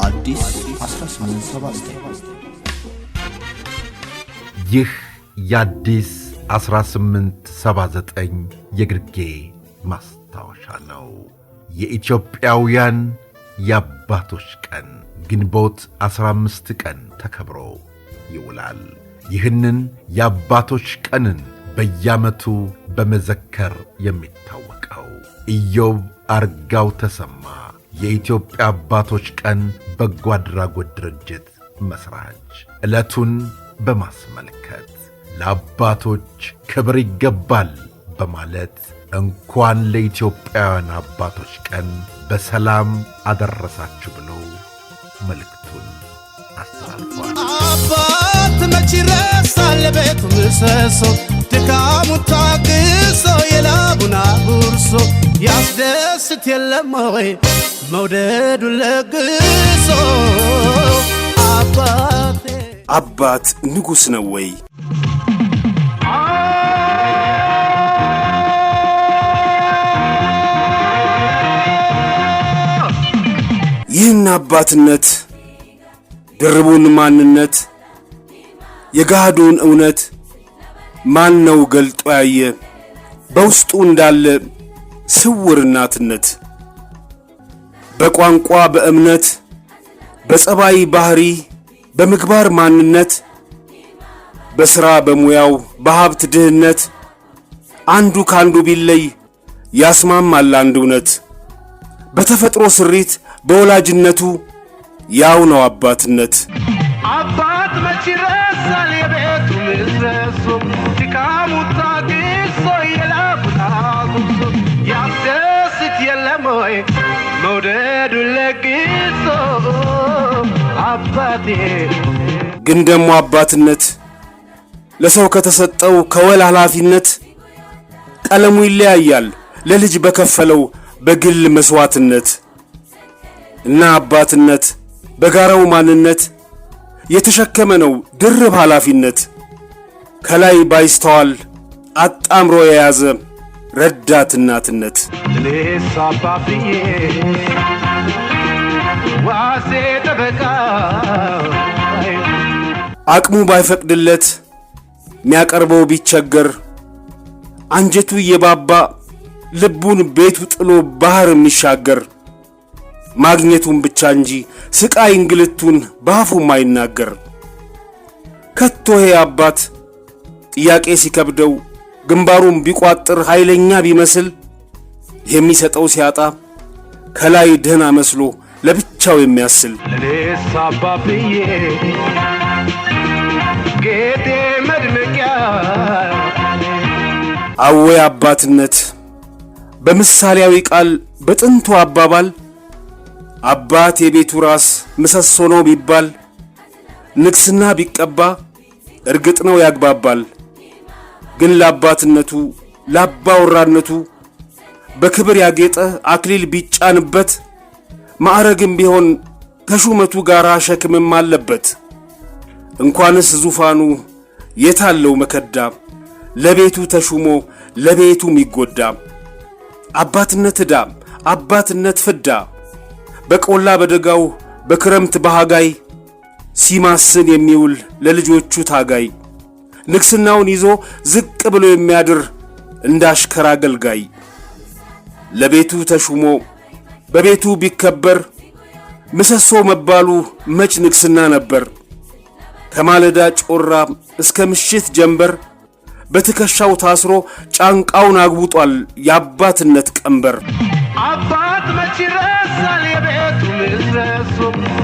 አዲስ 1879 ይህ የአዲስ 1879 የግርጌ ማስታወሻ ነው። የኢትዮጵያውያን የአባቶች ቀን ግንቦት 15 ቀን ተከብሮ ይውላል። ይህንን የአባቶች ቀንን በየዓመቱ በመዘከር የሚታወቀው ኢዮብ አርጋው ተሰማ የኢትዮጵያ አባቶች ቀን በጎ አድራጎት ድርጅት መሥራች ዕለቱን በማስመልከት ለአባቶች ክብር ይገባል በማለት እንኳን ለኢትዮጵያውያን አባቶች ቀን በሰላም አደረሳችሁ ብሎ መልእክቱን አስተላልፏል። አባት መች ይረሳል ቤቱ ምሰሶ ድካሙ ታግሶ የላቡን አጉርሶ ያስደስት የለም ወይ መውደዱ ለግሶ አባት ንጉሥ ነው ወይ? ይህን አባትነት ድርቡን ማንነት የጋዱን እውነት ማን ነው ገልጦ ያየ በውስጡ እንዳለ ስውር እናትነት በቋንቋ በእምነት በጸባይ ባህሪ በምግባር ማንነት በሥራ በሙያው በሀብት ድህነት አንዱ ካንዱ ቢለይ ያስማማል አንድ እውነት በተፈጥሮ ስሪት በወላጅነቱ ያው ነው አባትነት። አባት መች ይረሳል የቤቱ ምሰሶ ድካሙ ታግሶ የላቡን አጉርሶ ያስደስት የለም ወይ መውደዱ ለግሶ አባቴ። ግን ደሞ አባትነት ለሰው ከተሰጠው ከወል ኃላፊነት ቀለሙ ይለያያል ለልጅ በከፈለው በግል መስዋዕትነት እና አባትነት በጋራው ማንነት የተሸከመ ነው ድርብ ኃላፊነት ከላይ ባይስተዋል አጣምሮ የያዘ ረዳት እናትነት። እኔስ አባብዬ ዋሴ ጠበቃ አቅሙ ባይፈቅድለት ሚያቀርበው ቢቸገር አንጀቱ የባባ ልቡን ቤቱ ጥሎ ባህር የሚሻገር ማግኘቱን ብቻ እንጂ ስቃይ እንግልቱን ባፉ ማይናገር ከቶ ይሄ አባት ጥያቄ ሲከብደው ግንባሩን ቢቋጥር ኃይለኛ ቢመስል የሚሰጠው ሲያጣ ከላይ ደህና መስሎ ለብቻው የሚያስል እኔስ አባብዬ ጌቴ መድመቂያ አወይ አባትነት በምሳሌያዊ ቃል በጥንቱ አባባል አባት የቤቱ ራስ ምሰሶ ነው ቢባል ንግስና ቢቀባ እርግጥ ነው ያግባባል። ግን ለአባትነቱ ለአባወራነቱ በክብር ያጌጠ አክሊል ቢጫንበት ማዕረግም ቢሆን ከሹመቱ ጋር ሸክምም አለበት። እንኳንስ ዙፋኑ የታለው መከዳ ለቤቱ ተሹሞ ለቤቱ ሚጎዳ አባትነት ዕዳ አባትነት ፍዳ በቆላ በደጋው በክረምት በሃጋይ ሲማስን የሚውል ለልጆቹ ታጋይ ንግስናውን ይዞ ዝቅ ብሎ የሚያድር እንዳሽከራ አገልጋይ ለቤቱ ተሹሞ በቤቱ ቢከበር ምሰሶ መባሉ መች ንግስና ነበር። ከማለዳ ጮራ እስከ ምሽት ጀንበር በትከሻው ታስሮ ጫንቃውን አግቡጧል የአባትነት ቀንበር። አባት መች ይረሳል የቤቱ ምሰሶ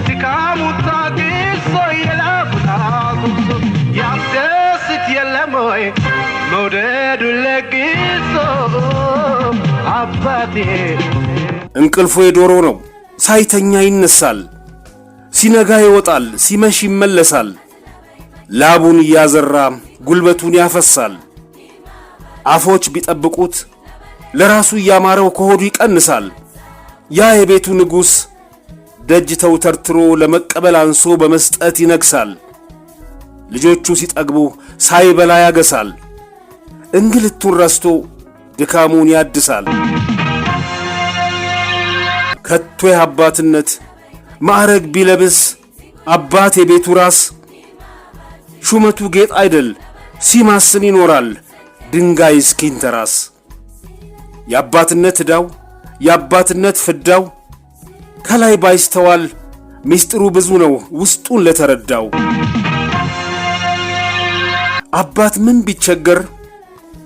ድካሙ ታግሶ የላቡን አጉርሶ ያስደስት የለም ወይ መውደዱ ለግሶ አባቴ። እንቅልፉ የዶሮ ነው ሳይተኛ ይነሳል ሲነጋ ይወጣል ሲመሽ ይመለሳል ላቡን እያዘራ ጉልበቱን ያፈሳል አፎች ቢጠብቁት ለራሱ ያማረው ከሆዱ ይቀንሳል ያ የቤቱ ንጉስ ደጅ ተውተርትሮ ለመቀበል አንሶ በመስጠት ይነግሳል ልጆቹ ሲጠግቡ ሳይበላ ያገሳል እንግልቱን ረስቶ ድካሙን ያድሳል ከቶ የአባትነት ማዕረግ ቢለብስ አባት የቤቱ ራስ ሹመቱ ጌጥ አይደል ሲማስን ይኖራል ድንጋይ እስኪንተራስ። የአባትነት ዕዳው የአባትነት ፍዳው ከላይ ባይስተዋል ምስጢሩ ብዙ ነው ውስጡን ለተረዳው። አባት ምን ቢቸገር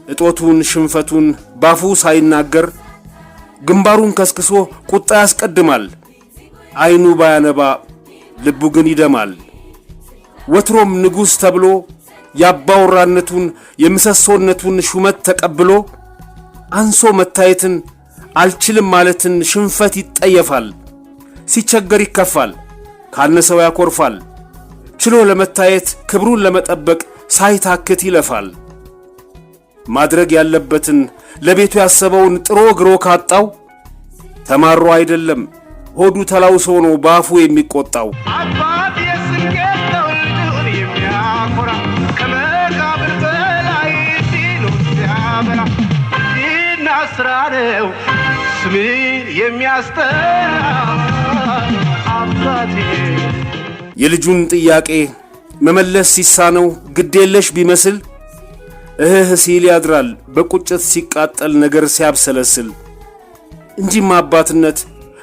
እጦቱን ሽንፈቱን ባፉ ሳይናገር ግንባሩን ከስክሶ ቁጣ ያስቀድማል። አይኑ ባያነባ ልቡ ግን ይደማል። ወትሮም ንጉሥ ተብሎ የአባወራነቱን የምሰሶነቱን ሹመት ተቀብሎ አንሶ መታየትን አልችልም ማለትን ሽንፈት ይጠየፋል። ሲቸገር ይከፋል ካነሰው ያኮርፋል። ችሎ ለመታየት ክብሩን ለመጠበቅ ሳይታክት ይለፋል። ማድረግ ያለበትን ለቤቱ ያሰበውን ጥሮ ግሮ ካጣው ተማሮ አይደለም ሆዱ ተላውሶ ነው ባፉ የሚቆጣው። አባት የስንቄት ነው ልጁን የሚያኮራ ከመቃብር በላይ ሲሉት ሲያበራ ዲና ስራ ነው ስምን የሚያስጠራ አባቴ። የልጁን ጥያቄ መመለስ ሲሳነው ግዴለሽ ቢመስል እህ ሲል ያድራል በቁጭት ሲቃጠል ነገር ሲያብሰለስል። እንጂማ አባትነት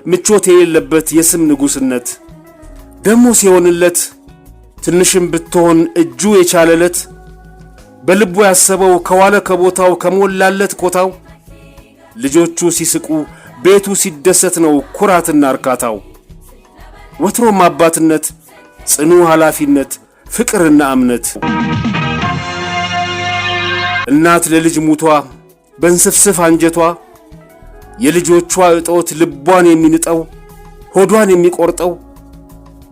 ምቾት የሌለበት የስም ንጉስነት ደሞ ሲሆንለት ትንሽም ብትሆን እጁ የቻለለት በልቡ ያሰበው ከዋለ ከቦታው ከሞላለት ኮታው ልጆቹ ሲስቁ ቤቱ ሲደሰት ነው ኩራትና እርካታው። ወትሮም አባትነት ጽኑ ኃላፊነት ፍቅርና እምነት። እናት ለልጅ ሙቷ በእንስፍስፍ አንጀቷ የልጆቿ እጦት ልቧን የሚንጠው ሆዷን የሚቆርጠው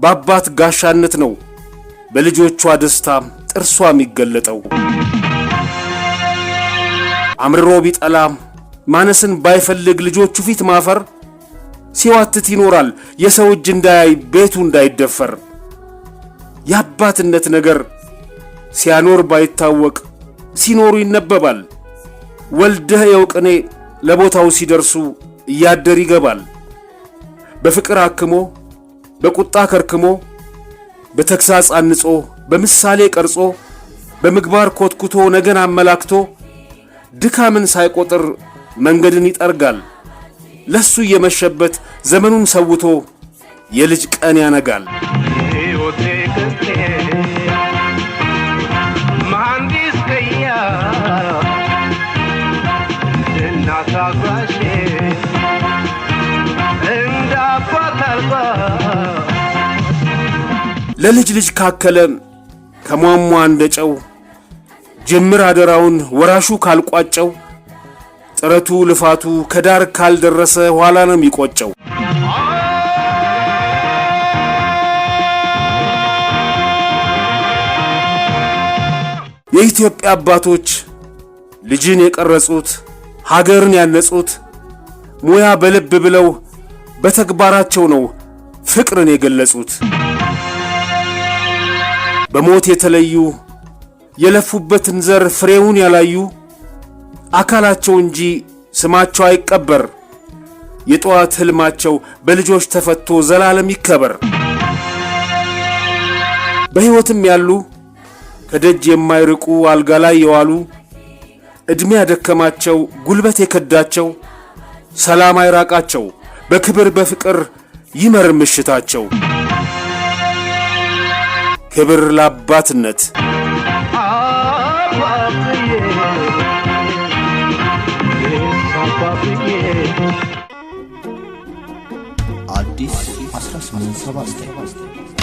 በአባት ጋሻነት ነው በልጆቿ ደስታ ጥርሷ የሚገለጠው። አምርሮ ቢጠላ ማነስን ባይፈልግ ልጆቹ ፊት ማፈር ሲዋትት ይኖራል የሰው እጅ እንዳያይ ቤቱ እንዳይደፈር። የአባትነት ነገር ሲያኖር ባይታወቅ ሲኖሩ ይነበባል። ወልደህ የውቅኔ ለቦታው ሲደርሱ እያደር ይገባል። በፍቅር አክሞ በቁጣ ከርክሞ በተግሳጽ አንጾ በምሳሌ ቀርጾ በምግባር ኮትኩቶ ነገን አመላክቶ ድካምን ሳይቆጥር መንገድን ይጠርጋል። ለሱ የመሸበት ዘመኑን ሰውቶ የልጅ ቀን ያነጋል። ሕይወቴ ክስቴ መሐንዲስ ከያ እናት አጓሼ እንደ አባት አልባ ለልጅ ልጅ ካከለ ከሟሟ እንደጨው ጅምር አደራውን ወራሹ ካልቋጨው ጥረቱ ልፋቱ ከዳር ካልደረሰ ኋላ ነው የሚቆጨው። የኢትዮጵያ አባቶች ልጅን የቀረጹት ሀገርን ያነጹት ሙያ በልብ ብለው በተግባራቸው ነው ፍቅርን የገለጹት። በሞት የተለዩ የለፉበትን ዘር ፍሬውን ያላዩ አካላቸው እንጂ ስማቸው አይቀበር። የጠዋት ህልማቸው በልጆች ተፈቶ ዘላለም ይከበር። በሕይወትም ያሉ ከደጅ የማይርቁ አልጋ ላይ የዋሉ ዕድሜ ያደከማቸው ጉልበት የከዳቸው ሰላም አይራቃቸው በክብር በፍቅር ይመር ምሽታቸው። ክብር ለአባትነት። አዲስ 1879